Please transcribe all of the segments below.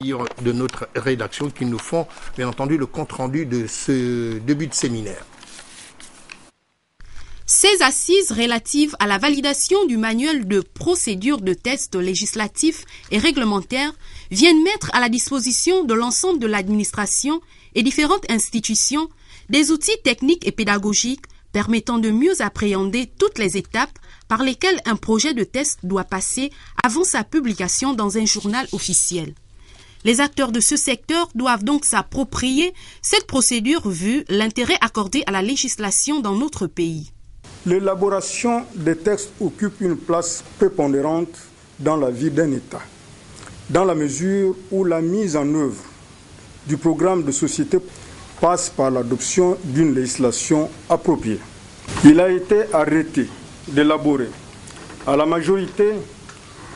de notre rédaction qui nous font bien entendu le compte-rendu de ce début de séminaire. Ces assises relatives à la validation du manuel de procédure de tests législatifs et réglementaires viennent mettre à la disposition de l'ensemble de l'administration et différentes institutions des outils techniques et pédagogiques permettant de mieux appréhender toutes les étapes par lesquelles un projet de test doit passer avant sa publication dans un journal officiel. Les acteurs de ce secteur doivent donc s'approprier cette procédure vu l'intérêt accordé à la législation dans notre pays. L'élaboration des textes occupe une place prépondérante dans la vie d'un État, dans la mesure où la mise en œuvre du programme de société passe par l'adoption d'une législation appropriée. Il a été arrêté d'élaborer à la majorité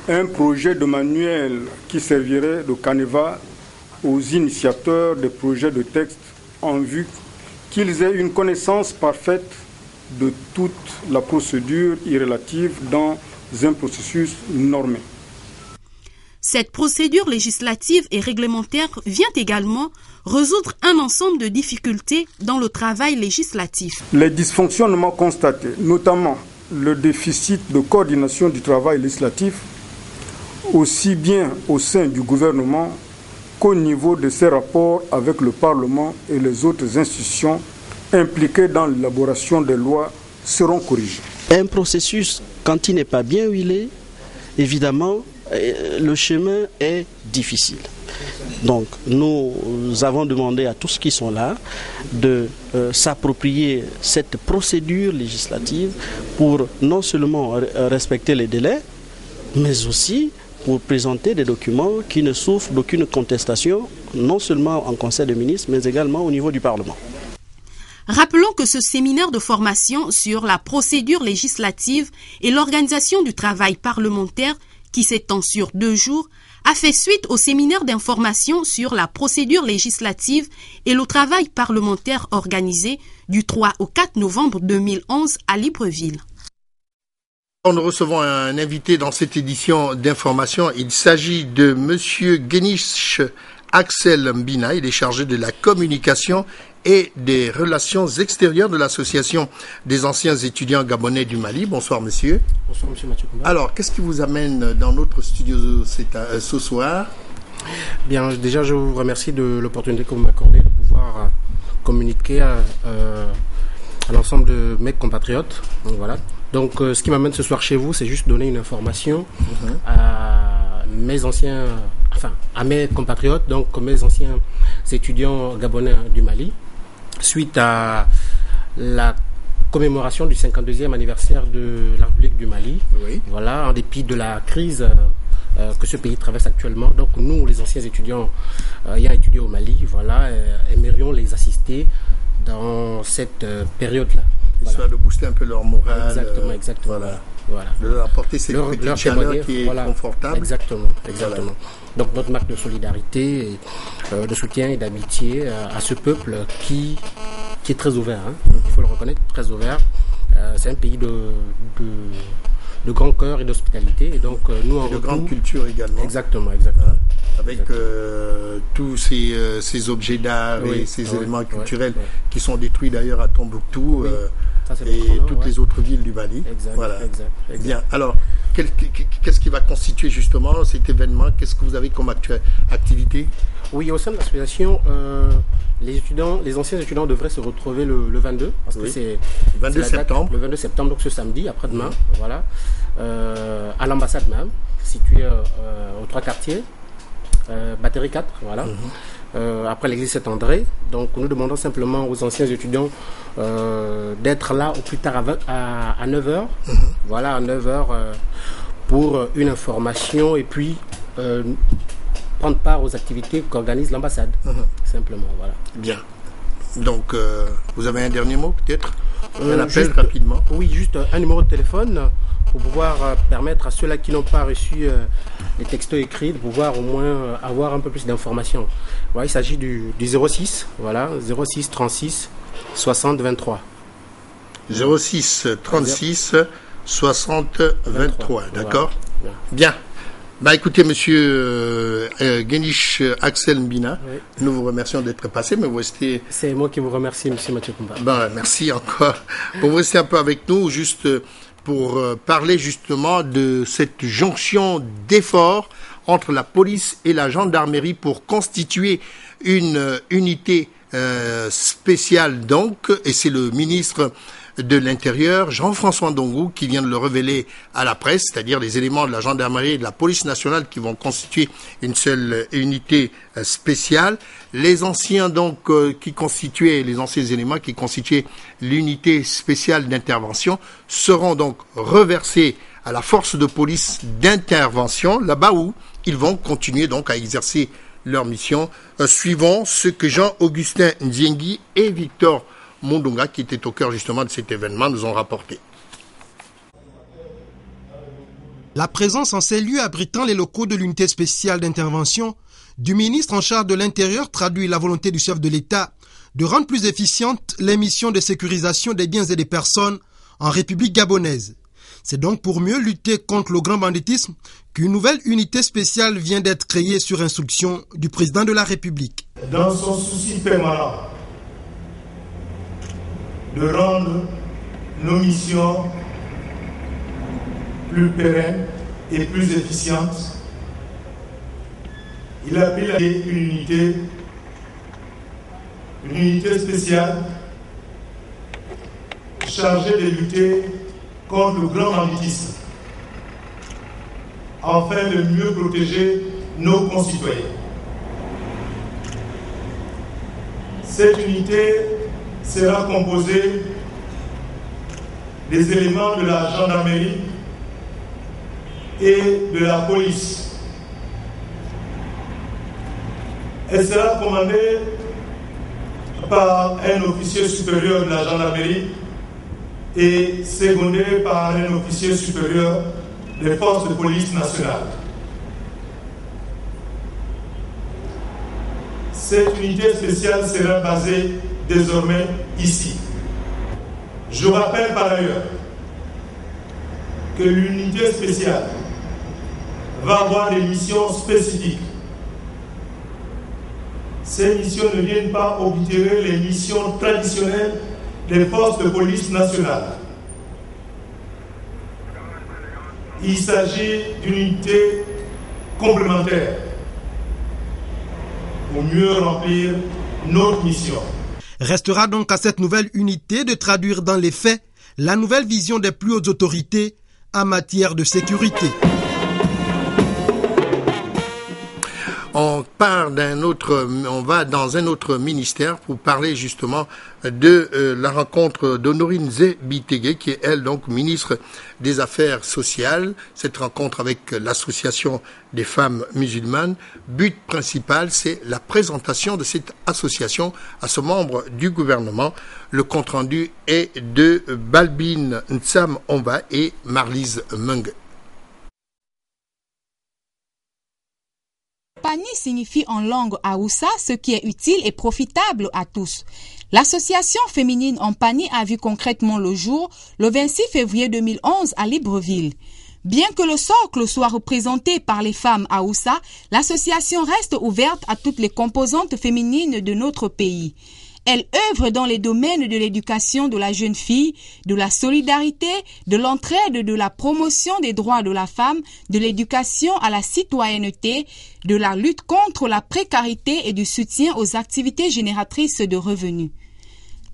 un projet de manuel qui servirait de canevas aux initiateurs des projets de texte en vue qu'ils aient une connaissance parfaite de toute la procédure relative dans un processus normé. Cette procédure législative et réglementaire vient également résoudre un ensemble de difficultés dans le travail législatif. Les dysfonctionnements constatés, notamment le déficit de coordination du travail législatif, aussi bien au sein du gouvernement qu'au niveau de ses rapports avec le Parlement et les autres institutions impliquées dans l'élaboration des lois, seront corrigés. Un processus, quand il n'est pas bien huilé, évidemment, le chemin est difficile. Donc, nous avons demandé à tous qui sont là de s'approprier cette procédure législative pour non seulement respecter les délais, mais aussi pour présenter des documents qui ne souffrent d'aucune contestation, non seulement en Conseil des ministres, mais également au niveau du Parlement. Rappelons que ce séminaire de formation sur la procédure législative et l'organisation du travail parlementaire, qui s'étend sur 2 jours, a fait suite au séminaire d'information sur la procédure législative et le travail parlementaire organisé du 3 au 4 novembre 2011 à Libreville. Nous recevons un invité dans cette édition d'information. Il s'agit de Monsieur Gueniche Axel Mbina. Il est chargé de la communication et des relations extérieures de l'association des anciens étudiants gabonais du Mali. Bonsoir monsieur. Bonsoir monsieur Mathieu Koumba. Alors, qu'est-ce qui vous amène dans notre studio ce soir? Bien, déjà je vous remercie de l'opportunité que vous m'accordez de pouvoir communiquer à l'ensemble de mes compatriotes. Donc, voilà. Donc ce qui m'amène ce soir chez vous, c'est juste donner une information à mes anciens, à mes compatriotes, donc mes anciens étudiants gabonais du Mali, suite à la commémoration du 52e anniversaire de la République du Mali. Oui. Voilà, en dépit de la crise que ce pays traverse actuellement. Donc nous, les anciens étudiants ayant étudié au Mali, voilà, aimerions les assister dans cette période-là. Histoire de booster un peu leur morale. Exactement. Voilà. De leur apporter cette petite chaleur qui est confortable. Exactement. Voilà. Donc notre marque de solidarité, de soutien et d'amitié à ce peuple qui est très ouvert. Il faut le reconnaître, très ouvert. C'est un pays de grand cœur et d'hospitalité. Et donc nous en de grande culture également. Exactement. Avec tous ces objets d'art et ces éléments culturels qui sont détruits d'ailleurs à Tombouctou. Et toutes les autres villes du Mali. Exact. Bien. Alors, qu'est-ce qui va constituer justement cet événement? Qu'est-ce que vous avez comme activité? Oui, au sein de l'association, les anciens étudiants devraient se retrouver le 22, parce que c'est le 22 septembre. Le 22 septembre, donc ce samedi, après-demain, voilà, à l'ambassade même, située aux 3 quartiers, Batterie 4, voilà. Après l'église Saint-André. Donc nous demandons simplement aux anciens étudiants d'être là au plus tard à 9h. Voilà, à 9h pour une information et puis prendre part aux activités qu'organise l'ambassade. Simplement, voilà. Bien. Donc vous avez un dernier mot peut-être? Un appel rapidement? Oui, juste un numéro de téléphone pour pouvoir permettre à ceux-là qui n'ont pas reçu les textos écrits de pouvoir au moins avoir un peu plus d'informations. Voilà, il s'agit du 06, voilà, 06 36 60 23. 06 36 60 23, d'accord? Voilà. Bien. Écoutez, monsieur Gueniche Axel Mbina, Oui. nous vous remercions d'être passé, mais vous restez... C'est moi qui vous remercie, monsieur Mathieu Kumba. Merci encore. Pour vous rester un peu avec nous, juste pour parler justement de cette jonction d'efforts entre la police et la gendarmerie pour constituer une unité spéciale donc, et c'est le ministre de l'Intérieur, Jean-François Ndongou, qui vient de le révéler à la presse, c'est-à-dire les éléments de la gendarmerie et de la police nationale qui vont constituer une seule unité spéciale. Les anciens donc les anciens éléments qui constituaient l'unité spéciale d'intervention seront donc reversés à la force de police d'intervention, là-bas où ils vont continuer donc à exercer leur mission, suivant ce que Jean-Augustin Ndiengui et Victor Mondonga, qui était au cœur justement de cet événement, nous ont rapporté. La présence en ces lieux abritant les locaux de l'unité spéciale d'intervention du ministre en charge de l'Intérieur traduit la volonté du chef de l'État de rendre plus efficientes les missions de sécurisation des biens et des personnes en République gabonaise. C'est donc pour mieux lutter contre le grand banditisme qu'une nouvelle unité spéciale vient d'être créée sur instruction du président de la République. Dans son souci permanent de rendre nos missions plus pérennes et plus efficientes, il a pris une unité spéciale chargée de lutter contre le grand banditisme, afin de mieux protéger nos concitoyens. Cette unité sera composée des éléments de la gendarmerie et de la police. Elle sera commandée par un officier supérieur de la gendarmerie et secondée par un officier supérieur des forces de police nationales. Cette unité spéciale sera basée désormais ici. Je rappelle par ailleurs que l'unité spéciale va avoir des missions spécifiques. Ces missions ne viennent pas oblitérer les missions traditionnelles des forces de police nationales. Il s'agit d'une unité complémentaire pour mieux remplir notre mission. Restera donc à cette nouvelle unité de traduire dans les faits la nouvelle vision des plus hautes autorités en matière de sécurité. On va dans un autre ministère pour parler justement de la rencontre d'Honorine Zebitege, qui est elle donc ministre des Affaires sociales. Cette rencontre avec l'association des femmes musulmanes, but principal, c'est la présentation de cette association à ce membre du gouvernement. Le compte-rendu est de Balbine Ntsam Omba et Marlise Mung. Pani signifie en langue haoussa ce qui est utile et profitable à tous. L'association féminine en Pani a vu concrètement le jour le 26 février 2011 à Libreville. Bien que le socle soit représenté par les femmes haoussa, l'association reste ouverte à toutes les composantes féminines de notre pays. Elle œuvre dans les domaines de l'éducation de la jeune fille, de la solidarité, de l'entraide, de la promotion des droits de la femme, de l'éducation à la citoyenneté, de la lutte contre la précarité et du soutien aux activités génératrices de revenus.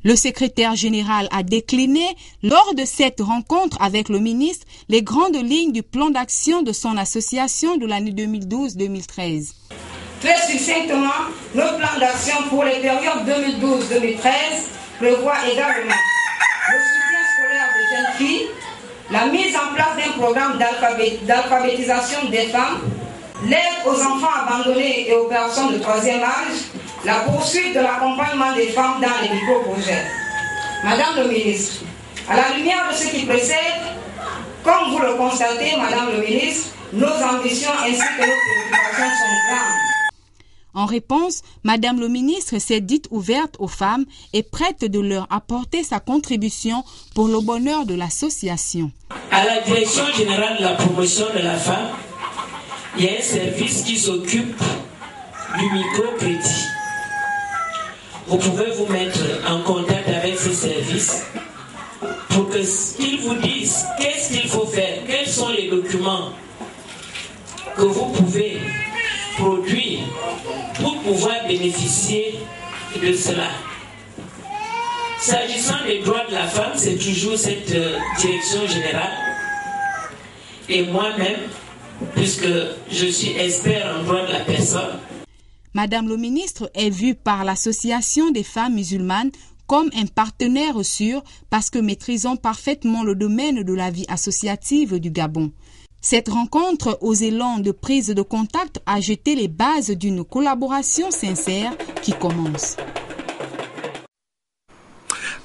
Le secrétaire général a décliné, lors de cette rencontre avec le ministre, les grandes lignes du plan d'action de son association de l'année 2012-2013. Très succinctement, notre plan d'action pour les périodes 2012-2013 prévoit également le soutien scolaire des jeunes filles, la mise en place d'un programme d'alphabétisation des femmes, l'aide aux enfants abandonnés et aux personnes de troisième âge, la poursuite de l'accompagnement des femmes dans les micro-projets. Madame le ministre, à la lumière de ce qui précède, comme vous le constatez, Madame le ministre, nos ambitions ainsi que nos préoccupations sont grandes. En réponse, Madame le ministre s'est dite ouverte aux femmes et prête de leur apporter sa contribution pour le bonheur de l'association. À la Direction générale de la promotion de la femme, il y a un service qui s'occupe du microcrédit. Vous pouvez vous mettre en contact avec ce service pour qu'ils vous disent qu'est-ce qu'il faut faire, quels sont les documents que vous pouvez produire pour pouvoir bénéficier de cela. S'agissant des droits de la femme, c'est toujours cette direction générale. Et moi-même, puisque je suis expert en droit de la personne. Madame le ministre est vue par l'Association des femmes musulmanes comme un partenaire sûr parce que maîtrisant parfaitement le domaine de la vie associative du Gabon. Cette rencontre aux élans de prise de contact a jeté les bases d'une collaboration sincère qui commence.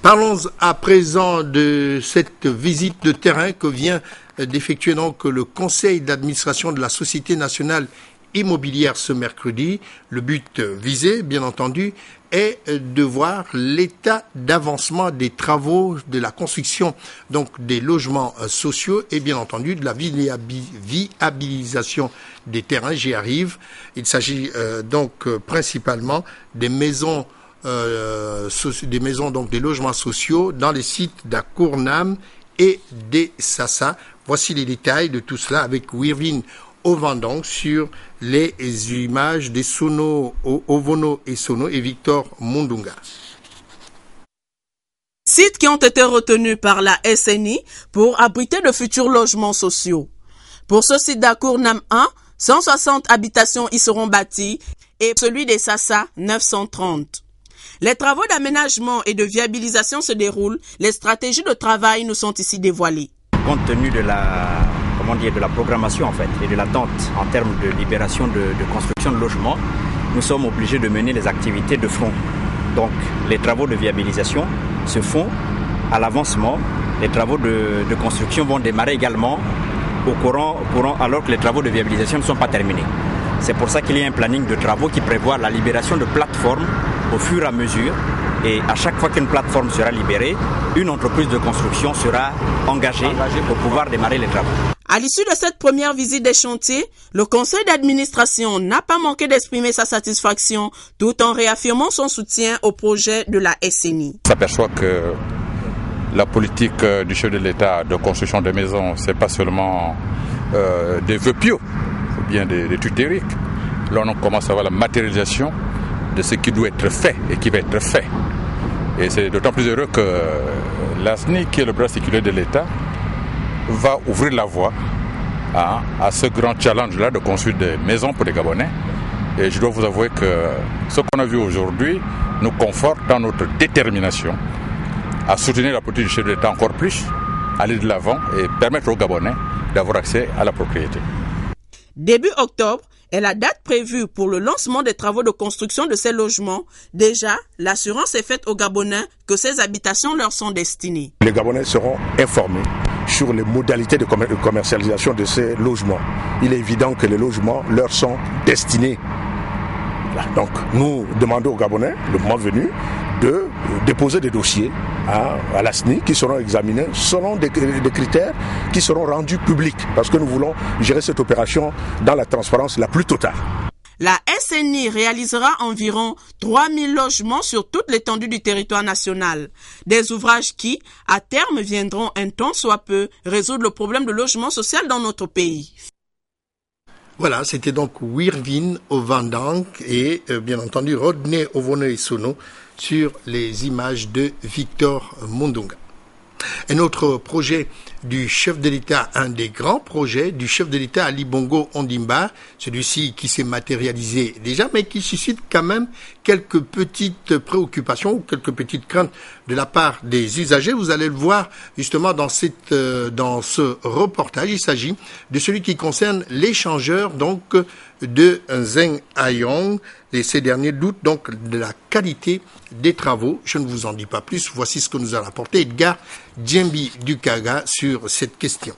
Parlons à présent de cette visite de terrain que vient d'effectuer donc le conseil d'administration de la Société nationale immobilière ce mercredi. Le but visé, bien entendu, est de voir l'état d'avancement des travaux de la construction donc des logements sociaux et bien entendu de la viabilisation des terrains. J'y arrive. Il s'agit donc principalement des maisons donc des logements sociaux dans les sites d'Akournam et des Sassa. Voici les détails de tout cela avec Wirvin Ovandong sur les images des Sono, Ovono et Sono et Victor Mundunga. Sites qui ont été retenus par la SNI pour abriter de futurs logements sociaux. Pour ce site d'Akournam 1, 160 habitations y seront bâties et celui des Sassa, 930. Les travaux d'aménagement et de viabilisation se déroulent. Les stratégies de travail nous sont ici dévoilées. Compte tenu de la programmation en fait et de l'attente en termes de libération de construction de logements, nous sommes obligés de mener les activités de front. Donc les travaux de viabilisation se font à l'avancement. Les travaux de construction vont démarrer également au courant alors que les travaux de viabilisation ne sont pas terminés. C'est pour ça qu'il y a un planning de travaux qui prévoit la libération de plateformes au fur et à mesure. Et à chaque fois qu'une plateforme sera libérée, une entreprise de construction sera engagée pour pouvoir démarrer les travaux. À l'issue de cette première visite des chantiers, le conseil d'administration n'a pas manqué d'exprimer sa satisfaction tout en réaffirmant son soutien au projet de la SNI. On s'aperçoit que la politique du chef de l'État de construction des maisons, ce n'est pas seulement des vœux pieux ou bien des tutériques. Là, on commence à voir la matérialisation de ce qui doit être fait et qui va être fait. Et c'est d'autant plus heureux que l'ASNI, qui est le bras séculaire de l'État, va ouvrir la voie à ce grand challenge-là de construire des maisons pour les Gabonais. Et je dois vous avouer que ce qu'on a vu aujourd'hui nous conforte dans notre détermination à soutenir la politique du chef de l'État encore plus, aller de l'avant et permettre aux Gabonais d'avoir accès à la propriété. Début octobre est la date prévue pour le lancement des travaux de construction de ces logements. Déjà, l'assurance est faite aux Gabonais que ces habitations leur sont destinées. Les Gabonais seront informés sur les modalités de commercialisation de ces logements. Il est évident que les logements leur sont destinés. Donc nous demandons aux Gabonais, le moment venu, de déposer des dossiers à l'ASNI qui seront examinés selon des critères qui seront rendus publics parce que nous voulons gérer cette opération dans la transparence la plus totale. La SNI réalisera environ 3000 logements sur toute l'étendue du territoire national. Des ouvrages qui, à terme, viendront un tant soit peu résoudre le problème de logement social dans notre pays. Voilà, c'était donc Wirvin Ovandang et bien entendu Rodney Ovono et Sono sur les images de Victor Mundunga. Un autre projet du chef de l'État, un des grands projets du chef de l'État Ali Bongo Ondimba, celui-ci qui s'est matérialisé déjà, mais qui suscite quand même quelques petites préoccupations ou quelques petites craintes de la part des usagers. Vous allez le voir justement dans ce reportage. Il s'agit de celui qui concerne l'échangeur donc de Zeng Ayong. Et ces derniers doutent donc de la qualité des travaux. Je ne vous en dis pas plus. Voici ce que nous a rapporté Edgar Djembi Dukaga sur cette question.